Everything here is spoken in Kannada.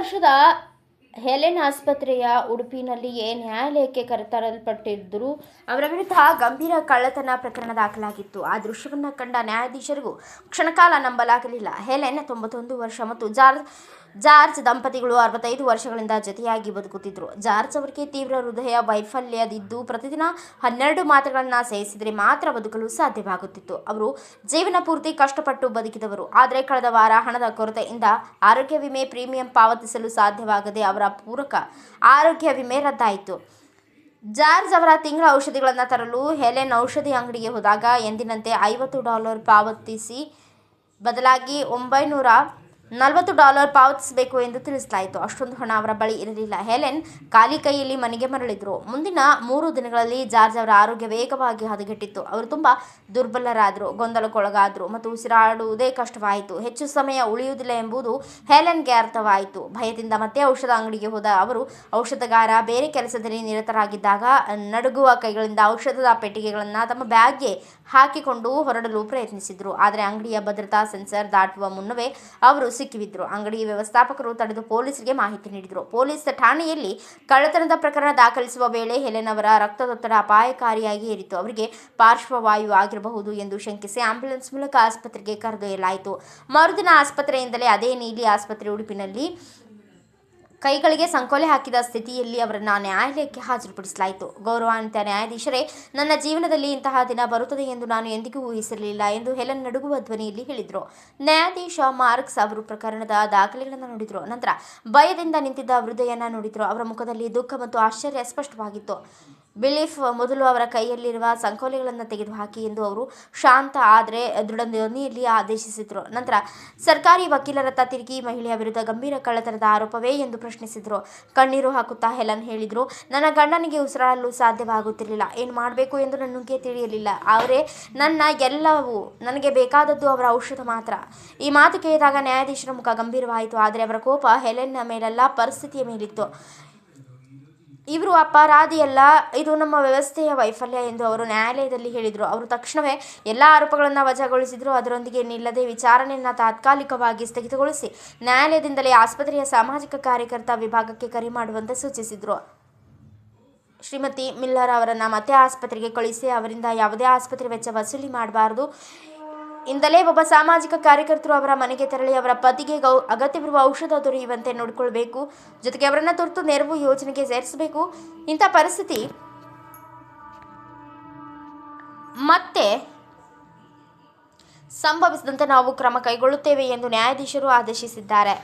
ವರ್ಷದ ಹೆಲೆನ್ ಆಸ್ಪತ್ರೆಯ ಉಡುಪಿನಲ್ಲಿಯೇ ನ್ಯಾಯಾಲಯಕ್ಕೆ ಕರೆತರಲ್ಪಟ್ಟಿದ್ದರು. ಅವರ ವಿರುದ್ಧ ಗಂಭೀರ ಕಳ್ಳತನ ಪ್ರಕರಣ ದಾಖಲಾಗಿತ್ತು. ಆ ದೃಶ್ಯವನ್ನು ಕಂಡ ನ್ಯಾಯಾಧೀಶರಿಗೂ ಕ್ಷಣಕಾಲ ನಂಬಲಾಗಲಿಲ್ಲ. ಹೆಲೆನ್ 91 ವರ್ಷ ಮತ್ತು ಜಾರ್ಜ್ ದಂಪತಿಗಳು 65 ವರ್ಷಗಳಿಂದ ಜೊತೆಯಾಗಿ ಬದುಕುತ್ತಿದ್ದರು. ಜಾರ್ಜ್ ಅವರಿಗೆ ತೀವ್ರ ಹೃದಯ ವೈಫಲ್ಯದಿದ್ದು ಪ್ರತಿದಿನ 12 ಮಾತ್ರೆಗಳನ್ನು ಸೇವಿಸಿದರೆ ಮಾತ್ರ ಬದುಕಲು ಸಾಧ್ಯವಾಗುತ್ತಿತ್ತು. ಅವರು ಜೀವನ ಪೂರ್ತಿ ಕಷ್ಟಪಟ್ಟು ಬದುಕಿದವರು. ಆದರೆ ಕಳೆದ ವಾರ ಹಣದ ಕೊರತೆಯಿಂದ ಆರೋಗ್ಯ ವಿಮೆ ಪ್ರೀಮಿಯಂ ಪಾವತಿಸಲು ಸಾಧ್ಯವಾಗದೆ ಅವರ ಪೂರಕ ಆರೋಗ್ಯ ವಿಮೆ ರದ್ದಾಯಿತು. ಜಾರ್ಜ್ ಅವರ ತಿಂಗಳ ಔಷಧಿಗಳನ್ನು ತರಲು ಹೆಲೆನ್ ಔಷಧಿ ಅಂಗಡಿಗೆ ಹೋದಾಗ ಎಂದಿನಂತೆ $50 ಪಾವತಿಸಿ ಬದಲಾಗಿ $940 ಪಾವತಿಸಬೇಕು ಎಂದು ತಿಳಿಸಲಾಯಿತು. ಅಷ್ಟೊಂದು ಹಣ ಅವರ ಬಳಿ ಇರಲಿಲ್ಲ. ಹೆಲೆನ್ ಖಾಲಿ ಕೈಯಲ್ಲಿ ಮನೆಗೆ ಮರಳಿದರು. ಮುಂದಿನ 3 ದಿನಗಳಲ್ಲಿ ಜಾರ್ಜ್ ಅವರ ಆರೋಗ್ಯ ವೇಗವಾಗಿ ಹದಗೆಟ್ಟಿತ್ತು. ಅವರು ತುಂಬಾ ದುರ್ಬಲರಾದರು, ಗೊಂದಲಕ್ಕೊಳಗಾದರು ಮತ್ತು ಉಸಿರಾಡುವುದೇ ಕಷ್ಟವಾಯಿತು. ಹೆಚ್ಚು ಸಮಯ ಉಳಿಯುವುದಿಲ್ಲ ಎಂಬುದು ಹೆಲೆನ್ಗೆ ಅರ್ಥವಾಯಿತು. ಭಯದಿಂದ ಮತ್ತೆ ಔಷಧ ಅಂಗಡಿಗೆ ಹೋದ ಅವರು ಔಷಧಗಾರ ಬೇರೆ ಕೆಲಸದಲ್ಲಿ ನಿರತರಾಗಿದ್ದಾಗ ನಡುಗುವ ಕೈಗಳಿಂದ ಔಷಧದ ಪೆಟ್ಟಿಗೆಗಳನ್ನು ತಮ್ಮ ಬ್ಯಾಗ್ಗೆ ಹಾಕಿಕೊಂಡು ಹೊರಡಲು ಪ್ರಯತ್ನಿಸಿದರು. ಆದರೆ ಅಂಗಡಿಯ ಭದ್ರತಾ ಸೆನ್ಸರ್ ದಾಟುವ ಮುನ್ನವೇ ಅವರು ಸಿಕ್ಕಿಬಿದ್ದರು. ಅಂಗಡಿ ವ್ಯವಸ್ಥಾಪಕರು ತಡೆದು ಪೊಲೀಸರಿಗೆ ಮಾಹಿತಿ ನೀಡಿದರು. ಪೊಲೀಸ್ ಠಾಣೆಯಲ್ಲಿ ಕಳ್ಳತನದ ಪ್ರಕರಣ ದಾಖಲಿಸುವ ವೇಳೆ ಹೆಲೆನ್ ಅವರ ರಕ್ತದೊತ್ತಡ ಅಪಾಯಕಾರಿಯಾಗಿ ಏರಿತು. ಅವರಿಗೆ ಪಾರ್ಶ್ವವಾಯು ಆಗಿರಬಹುದು ಎಂದು ಶಂಕಿಸಿ ಆಂಬ್ಯುಲೆನ್ಸ್ ಮೂಲಕ ಆಸ್ಪತ್ರೆಗೆ ಕರೆದೊಯ್ಯಲಾಯಿತು. ಮರುದಿನ ಆಸ್ಪತ್ರೆಯಿಂದಲೇ ಅದೇ ನೀಲಿ ಆಸ್ಪತ್ರೆ ಉಡುಪಿನಲ್ಲಿ ಕೈಗಳಿಗೆ ಸಂಕೋಲೆ ಹಾಕಿದ ಸ್ಥಿತಿಯಲ್ಲಿ ಅವರನ್ನು ನ್ಯಾಯಾಲಯಕ್ಕೆ ಹಾಜರುಪಡಿಸಲಾಯಿತು. ಗೌರವಾನ್ವಿತ ನ್ಯಾಯಾಧೀಶರೇ, ನನ್ನ ಜೀವನದಲ್ಲಿ ಇಂತಹ ದಿನ ಬರುತ್ತದೆ ಎಂದು ನಾನು ಎಂದಿಗೂ ಊಹಿಸಿರಲಿಲ್ಲ ಎಂದು ಹೆಲೆನ್ ನಡುಗುವ ಧ್ವನಿಯಲ್ಲಿ ಹೇಳಿದರು. ನ್ಯಾಯಾಧೀಶ ಮಾರ್ಕ್ಸ್ ಅವರು ಪ್ರಕರಣದ ದಾಖಲೆಗಳನ್ನು ನೋಡಿದರು. ನಂತರ ಭಯದಿಂದ ನಿಂತಿದ್ದ ವೃದ್ಧೆಯನ್ನು ನೋಡಿದರು. ಅವರ ಮುಖದಲ್ಲಿ ದುಃಖ ಮತ್ತು ಆಶ್ಚರ್ಯ ಸ್ಪಷ್ಟವಾಗಿತ್ತು. ಬಿಲೀಫ್, ಮೊದಲು ಅವರ ಕೈಯಲ್ಲಿರುವ ಸಂಕೋಲೆಗಳನ್ನು ತೆಗೆದುಹಾಕಿ ಎಂದು ಅವರು ಶಾಂತ ಆದರೆ ದೃಢ ಧ್ವನಿಯಲ್ಲಿ ಆದೇಶಿಸಿದರು. ನಂತರ ಸರ್ಕಾರಿ ವಕೀಲರತ್ತ ತಿರುಗಿ ಮಹಿಳೆಯ ವಿರುದ್ಧ ಗಂಭೀರ ಕಳ್ಳತನದ ಆರೋಪವೇ ಎಂದು ಪ್ರಶ್ನಿಸಿದರು. ಕಣ್ಣೀರು ಹಾಕುತ್ತಾ ಹೆಲೆನ್ ಹೇಳಿದರು, ನನ್ನ ಗಂಡನಿಗೆ ಉಸಿರಾಡಲು ಸಾಧ್ಯವಾಗುತ್ತಿರಲಿಲ್ಲ. ಏನು ಮಾಡಬೇಕು ಎಂದು ನನಗೆ ತಿಳಿಯಲಿಲ್ಲ. ಅವರೇ ನನ್ನ ಎಲ್ಲವೂ. ನನಗೆ ಬೇಕಾದದ್ದು ಅವರ ಔಷಧ ಮಾತ್ರ. ಈ ಮಾತು ಕೇಳಿದಾಗ ನ್ಯಾಯಾಧೀಶರ ಮುಖ ಗಂಭೀರವಾಯಿತು. ಆದರೆ ಅವರ ಕೋಪ ಹೆಲೆನ್ನ ಮೇಲಲ್ಲ, ಪರಿಸ್ಥಿತಿಯ ಮೇಲಿತ್ತು. ಇವರು ಅಪರಾಧಿಯಲ್ಲ, ಇದು ನಮ್ಮ ವ್ಯವಸ್ಥೆಯ ವೈಫಲ್ಯ ಎಂದು ಅವರು ನ್ಯಾಯಾಲಯದಲ್ಲಿ ಹೇಳಿದರು. ಅವರು ತಕ್ಷಣವೇ ಎಲ್ಲ ಆರೋಪಗಳನ್ನು ವಜಾಗೊಳಿಸಿದರು. ಅದರೊಂದಿಗೆ ನಿಲ್ಲದೆ ವಿಚಾರಣೆಯನ್ನು ತಾತ್ಕಾಲಿಕವಾಗಿ ಸ್ಥಗಿತಗೊಳಿಸಿ ನ್ಯಾಯಾಲಯದಿಂದಲೇ ಆಸ್ಪತ್ರೆಯ ಸಾಮಾಜಿಕ ಕಾರ್ಯಕರ್ತ ವಿಭಾಗಕ್ಕೆ ಕರೆ ಮಾಡುವಂತೆ ಸೂಚಿಸಿದರು. ಶ್ರೀಮತಿ ಮಿಲ್ಲರ್ ಅವರನ್ನು ಮತ್ತೆ ಆಸ್ಪತ್ರೆಗೆ ಕಳುಹಿಸಿ ಅವರಿಂದ ಯಾವುದೇ ಆಸ್ಪತ್ರೆ ವೆಚ್ಚ ವಸೂಲಿ ಮಾಡಬಾರದು. ಇಂದಲೇ ಒಬ್ಬ ಸಾಮಾಜಿಕ ಕಾರ್ಯಕರ್ತರು ಅವರ ಮನೆಗೆ ತೆರಳಿ ಅವರ ಪತಿಗೆ ಅಗತ್ಯವಿರುವ ಔಷಧ ದೊರೆಯುವಂತೆ ನೋಡಿಕೊಳ್ಳಬೇಕು. ಜೊತೆಗೆ ಅವರನ್ನು ತುರ್ತು ನೆರವು ಯೋಜನೆಗೆ ಸೇರಿಸಬೇಕು. ಇಂಥ ಪರಿಸ್ಥಿತಿ ಮತ್ತೆ ಸಂಭವಿಸದಂತೆ ನಾವು ಕ್ರಮ ಕೈಗೊಳ್ಳುತ್ತೇವೆ ಎಂದು ನ್ಯಾಯಾಧೀಶರು ಆದೇಶಿಸಿದ್ದಾರೆ.